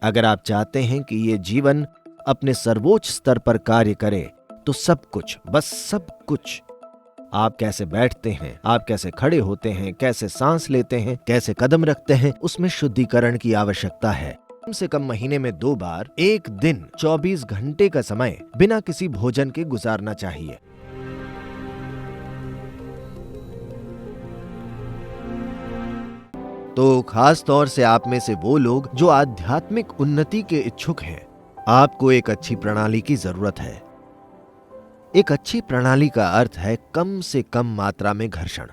अगर आप चाहते हैं कि ये जीवन अपने सर्वोच्च स्तर पर कार्य करे तो सब कुछ, बस सब कुछ, आप कैसे बैठते हैं, आप कैसे खड़े होते हैं, कैसे सांस लेते हैं, कैसे कदम रखते हैं, उसमें शुद्धिकरण की आवश्यकता है। कम से कम महीने में 2 बार, एक दिन 24 घंटे का समय बिना किसी भोजन के गुजारना चाहिए। तो खास तौर से आप में से वो लोग जो आध्यात्मिक उन्नति के इच्छुक हैं, आपको एक अच्छी प्रणाली की जरूरत है। एक अच्छी प्रणाली का अर्थ है कम से कम मात्रा में घर्षण।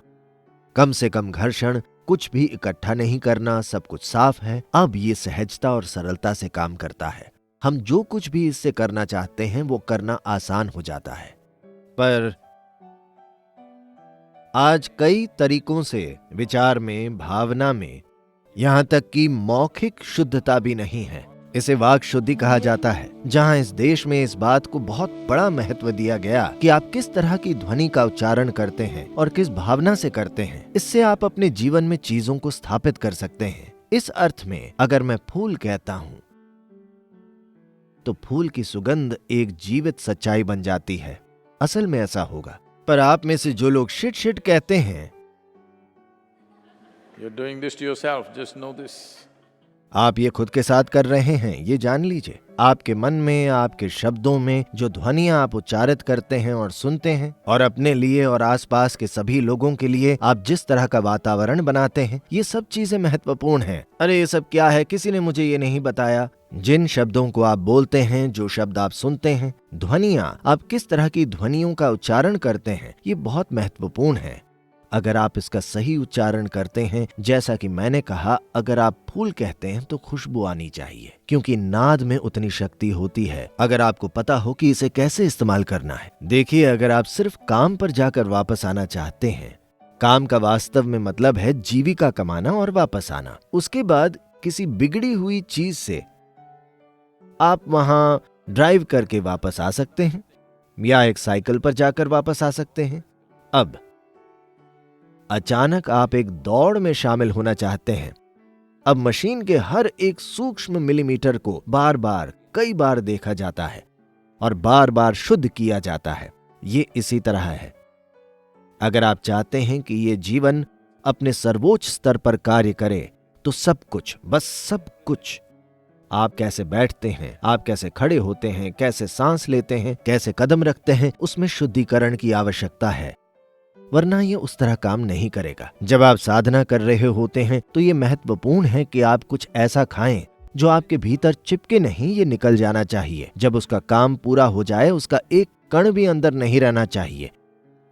कम से कम घर्षण, कुछ भी इकट्ठा नहीं करना, सब कुछ साफ है। अब ये सहजता और सरलता से काम करता है। हम जो कुछ भी इससे करना चाहते हैं वो करना आसान हो जाता है। पर आज कई तरीकों से विचार में, भावना में, यहां तक कि मौखिक शुद्धता भी नहीं है। इसे वाक शुद्धि कहा जाता है, जहां इस देश में इस बात को बहुत बड़ा महत्व दिया गया कि आप किस तरह की ध्वनि का उच्चारण करते हैं और किस भावना से करते हैं। इससे आप अपने जीवन में चीजों को स्थापित कर सकते हैं। इस अर्थ में अगर मैं फूल कहता हूं तो फूल की सुगंध एक जीवित सच्चाई बन जाती है। असल में ऐसा होगा। पर आप में से जो लोग शिट शिट कहते हैं, You're doing this to yourself, just know this. आप ये खुद के साथ कर रहे हैं, ये जान लीजिए। आपके मन में, आपके शब्दों में जो ध्वनियां आप उच्चारित करते हैं और सुनते हैं, और अपने लिए और आसपास के सभी लोगों के लिए आप जिस तरह का वातावरण बनाते हैं, ये सब चीजें महत्वपूर्ण हैं। अरे ये सब क्या है, किसी ने मुझे ये नहीं बताया। जिन शब्दों को आप बोलते हैं, जो शब्द आप सुनते हैं, ध्वनियां, आप किस तरह की ध्वनियों का उच्चारण करते हैं, ये बहुत महत्वपूर्ण है। अगर आप इसका सही उच्चारण करते हैं, जैसा कि मैंने कहा, अगर आप फूल कहते हैं तो खुशबू आनी चाहिए, क्योंकि नाद में उतनी शक्ति होती है अगर आपको पता हो कि इसे कैसे इस्तेमाल करना है। देखिए, अगर आप सिर्फ काम पर जाकर वापस आना चाहते हैं, काम का वास्तव में मतलब है जीविका कमाना और वापस आना। उसके बाद किसी बिगड़ी हुई चीज से आप वहां ड्राइव करके वापस आ सकते हैं या एक साइकिल पर जाकर वापस आ सकते हैं। अब अचानक आप एक दौड़ में शामिल होना चाहते हैं। अब मशीन के हर एक सूक्ष्म मिलीमीटर को बार बार, कई बार देखा जाता है और बार बार शुद्ध किया जाता है। ये इसी तरह है। अगर आप चाहते हैं कि ये जीवन अपने सर्वोच्च स्तर पर कार्य करे तो सब कुछ, बस सब कुछ, आप कैसे बैठते हैं, आप कैसे खड़े होते हैं, कैसे सांस लेते हैं, कैसे कदम रखते हैं, उसमें शुद्धिकरण की आवश्यकता है, वरना ये उस तरह काम नहीं करेगा। जब आप साधना कर रहे होते हैं तो ये महत्वपूर्ण है कि आप कुछ ऐसा खाएं जो आपके भीतर चिपके नहीं, ये निकल जाना चाहिए। जब उसका काम पूरा हो जाए, उसका एक कण भी अंदर नहीं रहना चाहिए,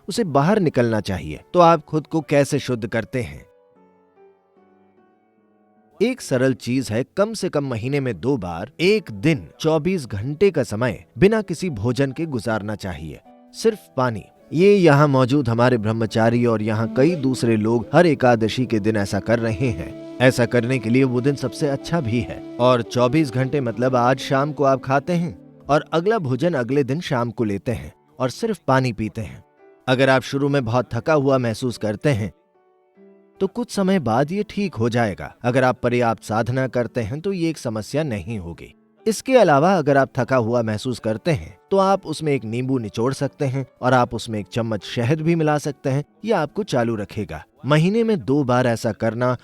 उसे बाहर निकलना चाहिए। तो आप खुद को कैसे शुद्ध करते हैं? एक सरल चीज है, कम से कम महीने में 2 बार, एक दिन 24 घंटे का समय बिना किसी भोजन के गुजारना चाहिए। सिर्फ पानी। ये यहाँ मौजूद हमारे ब्रह्मचारी और यहाँ कई दूसरे लोग हर एकादशी के दिन ऐसा कर रहे हैं। ऐसा करने के लिए वो दिन सबसे अच्छा भी है। और 24 घंटे मतलब आज शाम को आप खाते हैं और अगला भोजन अगले दिन शाम को लेते हैं और सिर्फ पानी पीते हैं। अगर आप शुरू में बहुत थका हुआ महसूस करते हैं तो कुछ समय बाद ये ठीक हो जाएगा। अगर आप पर्याप्त साधना करते हैं तो ये एक समस्या नहीं होगी। इसके अलावा अगर आप थका हुआ महसूस करते हैं तो आप उसमें एक नींबू निचोड़ सकते हैं और आप उसमें एक चम्मच शहद भी मिला सकते हैं। यह आपको चालू रखेगा। महीने में 2 बार ऐसा करना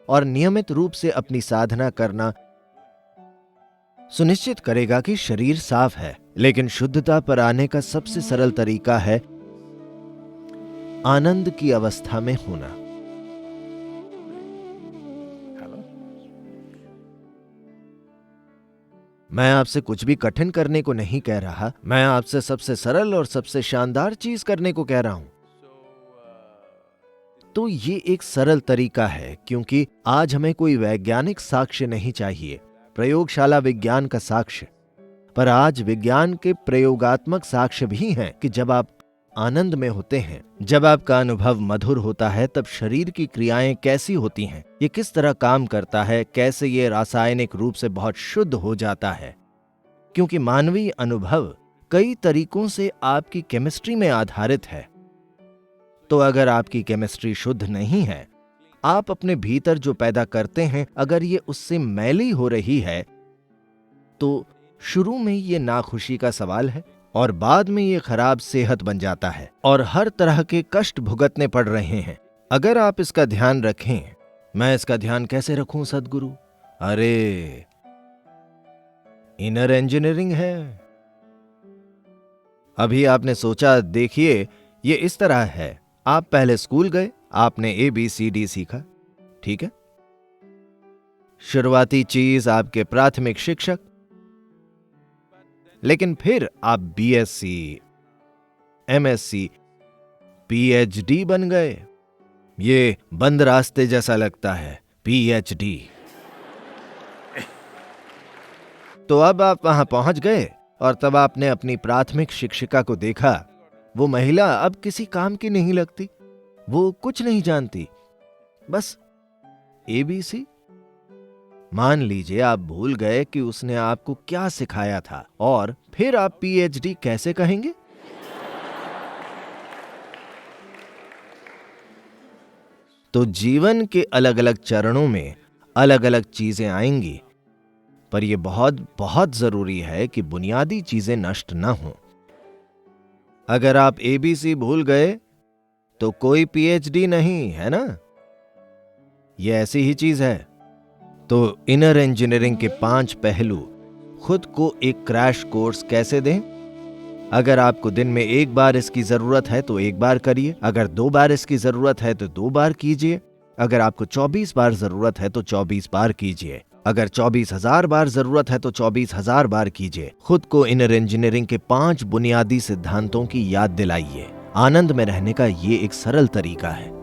और नियमित रूप से अपनी साधना करना सुनिश्चित करेगा कि शरीर साफ है। लेकिन शुद्धता पर आने का सबसे सरल तरीका है आनंद की अवस्था में होना। मैं आपसे कुछ भी कठिन करने को नहीं कह रहा, मैं आपसे सबसे सरल और सबसे शानदार चीज करने को कह रहा हूं। तो ये एक सरल तरीका है, क्योंकि आज हमें कोई वैज्ञानिक साक्ष्य नहीं चाहिए, प्रयोगशाला विज्ञान का साक्ष्य। पर आज विज्ञान के प्रयोगात्मक साक्ष्य भी हैं कि जब आप आनंद में होते हैं, जब आपका अनुभव मधुर होता है, तब शरीर की क्रियाएं कैसी होती हैं, ये किस तरह काम करता है, कैसे ये रासायनिक रूप से बहुत शुद्ध हो जाता है। क्योंकि मानवीय अनुभव कई तरीकों से आपकी केमिस्ट्री में आधारित है। तो अगर आपकी केमिस्ट्री शुद्ध नहीं है, आप अपने भीतर जो पैदा करते हैं, अगर ये उससे मैली हो रही है तो शुरू में ये नाखुशी का सवाल है और बाद में ये खराब सेहत बन जाता है और हर तरह के कष्ट भुगतने पड़ रहे हैं। अगर आप इसका ध्यान रखें। मैं इसका ध्यान कैसे रखूं सद्गुरु? अरे, इनर इंजीनियरिंग है। अभी आपने सोचा, देखिए ये इस तरह है, आप पहले स्कूल गए, आपने ABCD सीखा, ठीक है? शुरुआती चीज आपके प्राथमिक शिक्षक, लेकिन फिर आप BSc, MSc, PhD बन गए। ये बंद रास्ते जैसा लगता है, PhD। तो अब आप वहां पहुंच गए और तब आपने अपनी प्राथमिक शिक्षिका को देखा। वो महिला अब किसी काम की नहीं लगती, वो कुछ नहीं जानती, बस ABC। मान लीजिए आप भूल गए कि उसने आपको क्या सिखाया था और फिर आप PhD कैसे कहेंगे? तो जीवन के अलग अलग चरणों में अलग अलग चीजें आएंगी, पर यह बहुत बहुत जरूरी है कि बुनियादी चीजें नष्ट न हों। अगर आप ABC भूल गए तो कोई PhD नहीं, है ना? यह ऐसी ही चीज है। तो इनर इंजीनियरिंग के 5 पहलू खुद को एक क्रैश कोर्स कैसे दें? अगर आपको दिन में 1 बार इसकी जरूरत है तो 1 बार करिए, अगर 2 बार इसकी जरूरत है तो 2 बार कीजिए, अगर आपको 24 बार जरूरत है तो 24 बार कीजिए, अगर 24,000 बार जरूरत है तो 24,000 बार कीजिए। खुद को इनर इंजीनियरिंग के 5 बुनियादी सिद्धांतों की याद दिलाइए। आनंद में रहने का ये एक सरल तरीका है।